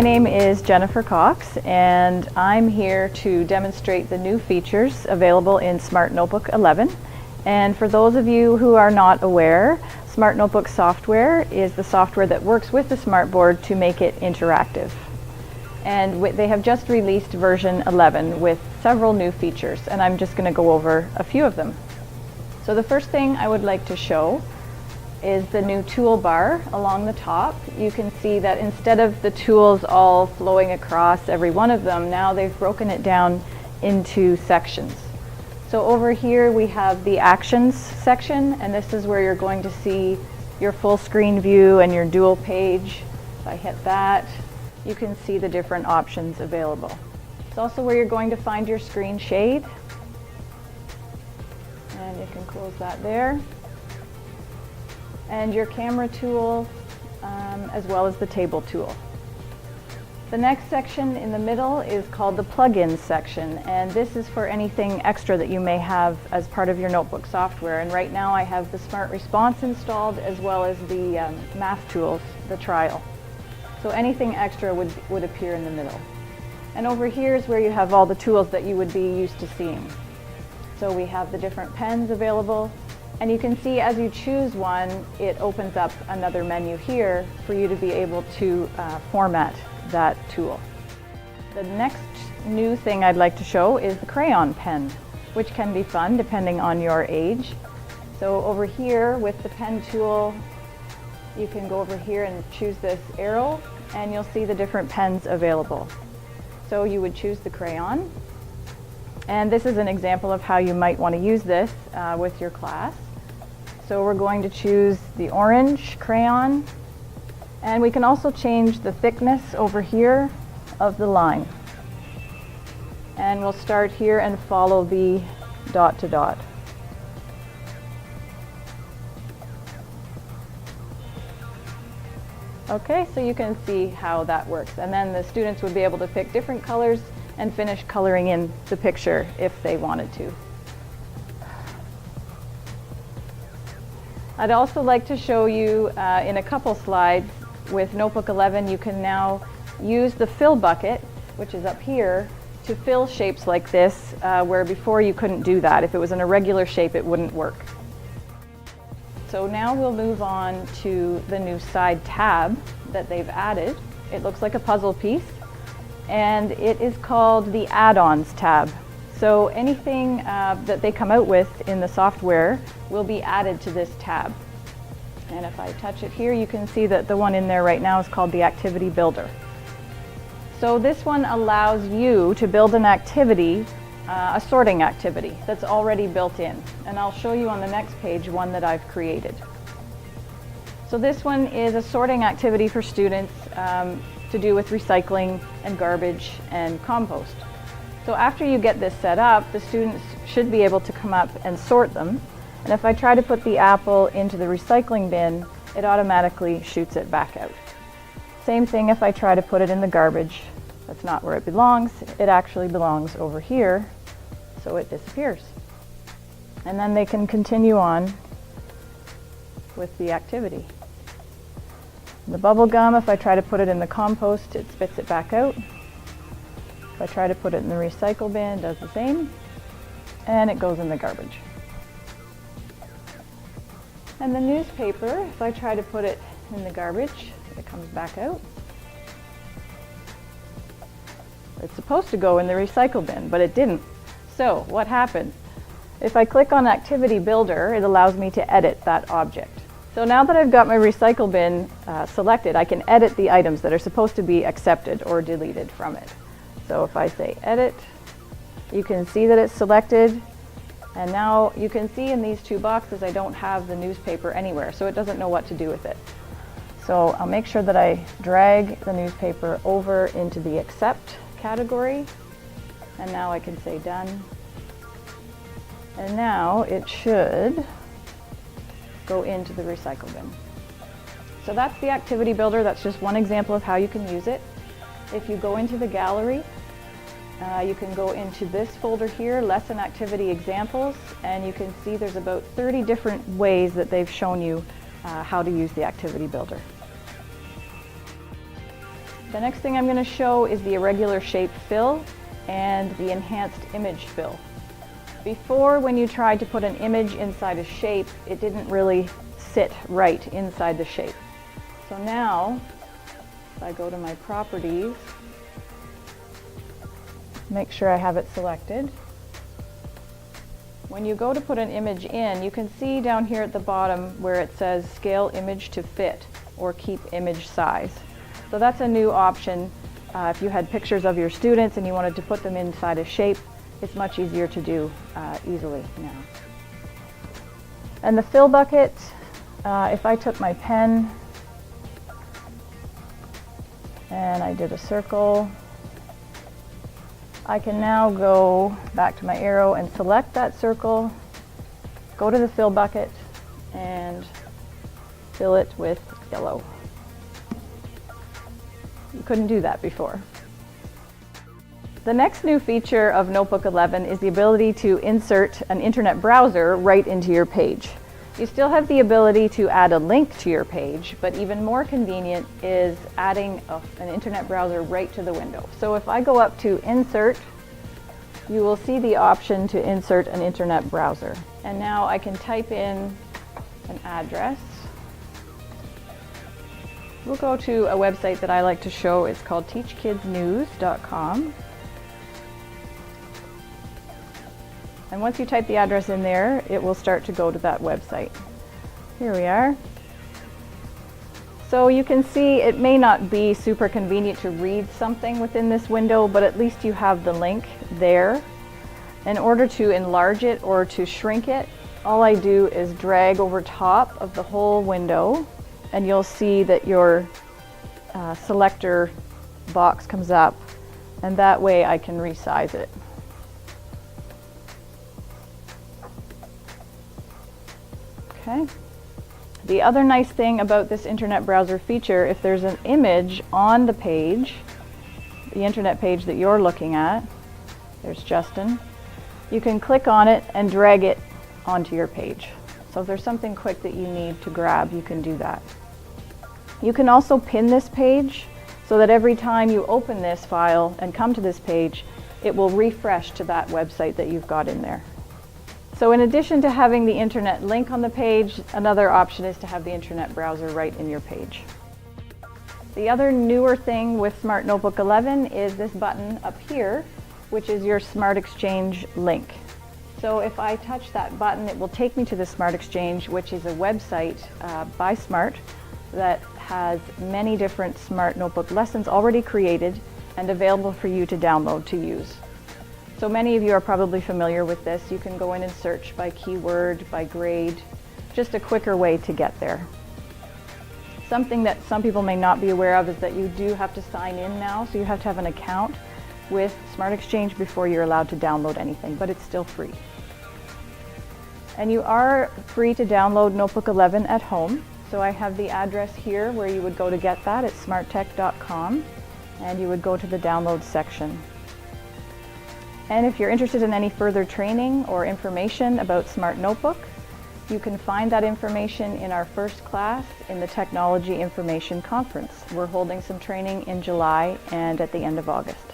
name is Jennifer Cox, and I'm here to demonstrate the new features available in Smart Notebook 11. And for those of you who are not aware, Smart Notebook software is the software that works with the Smartboard to make it interactive. And they have just released version 11 with several new features, and I'm just going to go over a few of them. So the first thing I would like to show is the new toolbar along the top. You can see that instead of the tools all flowing across every one of them, now they've broken it down into sections. So over here we have the actions section, and this is where you're going to see your full screen view and your dual page. If I hit that, you can see the different options available. It's also where you're going to find your screen shade, and you can close that there. And your camera tool, as well as the table tool. The next section in the middle is called the plugins section, and this is for anything extra that you may have as part of your notebook software. And right now I have the Smart Response installed, as well as the math tools, the trial. So anything extra would appear in the middle. And over here is where you have all the tools that you would be used to seeing. So we have the different pens available. And you can see as you choose one, it opens up another menu here for you to be able to format that tool. The next new thing I'd like to show is the Crayon Pen, which can be fun depending on your age. So over here with the pen tool, you can go over here and choose this arrow, and you'll see the different pens available. So you would choose the crayon. And this is an example of how you might want to use this with your class. So we're going to choose the orange crayon, and we can also change the thickness over here of the line. And we'll start here and follow the dot to dot. Okay, so you can see how that works. And then the students would be able to pick different colors and finish coloring in the picture if they wanted to. I'd also like to show you in a couple slides with Notebook 11, you can now use the fill bucket, which is up here, to fill shapes like this, where before you couldn't do that. If it was an irregular shape, it wouldn't work. So now we'll move on to the new side tab that they've added. It looks like a puzzle piece, and it is called the Add-ons tab. So anything that they come out with in the software will be added to this tab. And if I touch it here, you can see that the one in there right now is called the Activity Builder. So this one allows you to build an activity, a sorting activity that's already built in. And I'll show you on the next page one that I've created. So this one is a sorting activity for students to do with recycling and garbage and compost. So after you get this set up, the students should be able to come up and sort them. And if I try to put the apple into the recycling bin, it automatically shoots it back out. Same thing if I try to put it in the garbage. That's not where it belongs. It actually belongs over here, so it disappears. And then they can continue on with the activity. The bubble gum, if I try to put it in the compost, it spits it back out. If I try to put it in the recycle bin, it does the same, and it goes in the garbage. And the newspaper, if I try to put it in the garbage, it comes back out. It's supposed to go in the recycle bin, but it didn't. So what happened? If I click on Activity Builder, it allows me to edit that object. So now that I've got my recycle bin selected, I can edit the items that are supposed to be accepted or deleted from it. So if I say edit, you can see that it's selected, and now you can see in these two boxes I don't have the newspaper anywhere, so it doesn't know what to do with it. So I'll make sure that I drag the newspaper over into the accept category, and now I can say done. And now it should go into the recycle bin. So that's the Activity Builder. That's just one example of how you can use it. If you go into the gallery, you can go into this folder here, Lesson Activity Examples, and you can see there's about 30 different ways that they've shown you how to use the Activity Builder. The next thing I'm going to show is the irregular shape fill and the enhanced image fill. Before, when you tried to put an image inside a shape, it didn't really sit right inside the shape. So now, if I go to my properties, make sure I have it selected. When you go to put an image in, you can see down here at the bottom where it says scale image to fit or keep image size. So that's a new option. If you had pictures of your students and you wanted to put them inside a shape, it's much easier to do easily now. And the fill bucket, if I took my pen and I did a circle, I can now go back to my arrow and select that circle, go to the fill bucket, and fill it with yellow. You couldn't do that before. The next new feature of Notebook 11 is the ability to insert an internet browser right into your page. You still have the ability to add a link to your page, but even more convenient is adding an internet browser right to the window. So if I go up to Insert, you will see the option to insert an internet browser. And now I can type in an address. We'll go to a website that I like to show. It's called teachkidsnews.com. And once you type the address in there, it will start to go to that website. Here we are. So you can see it may not be super convenient to read something within this window, but at least you have the link there. In order to enlarge it or to shrink it, all I do is drag over top of the whole window, and you'll see that your selector box comes up, and that way I can resize it. Okay. The other nice thing about this internet browser feature, if there's an image on the page, the internet page that you're looking at, there's Justin, you can click on it and drag it onto your page. So if there's something quick that you need to grab, you can do that. You can also pin this page so that every time you open this file and come to this page, it will refresh to that website that you've got in there. So in addition to having the internet link on the page, another option is to have the internet browser right in your page. The other newer thing with Smart Notebook 11 is this button up here, which is your Smart Exchange link. So if I touch that button, it will take me to the Smart Exchange, which is a website by Smart that has many different Smart Notebook lessons already created and available for you to download to use. So many of you are probably familiar with this. You can go in and search by keyword, by grade, just a quicker way to get there. Something that some people may not be aware of is that you do have to sign in now, so you have to have an account with Smart Exchange before you're allowed to download anything, but it's still free. And you are free to download Notebook 11 at home. So I have the address here where you would go to get that. It's smarttech.com, and you would go to the download section. And if you're interested in any further training or information about Smart Notebook, you can find that information in our first class in the Technology Information Conference. We're holding some training in July and at the end of August.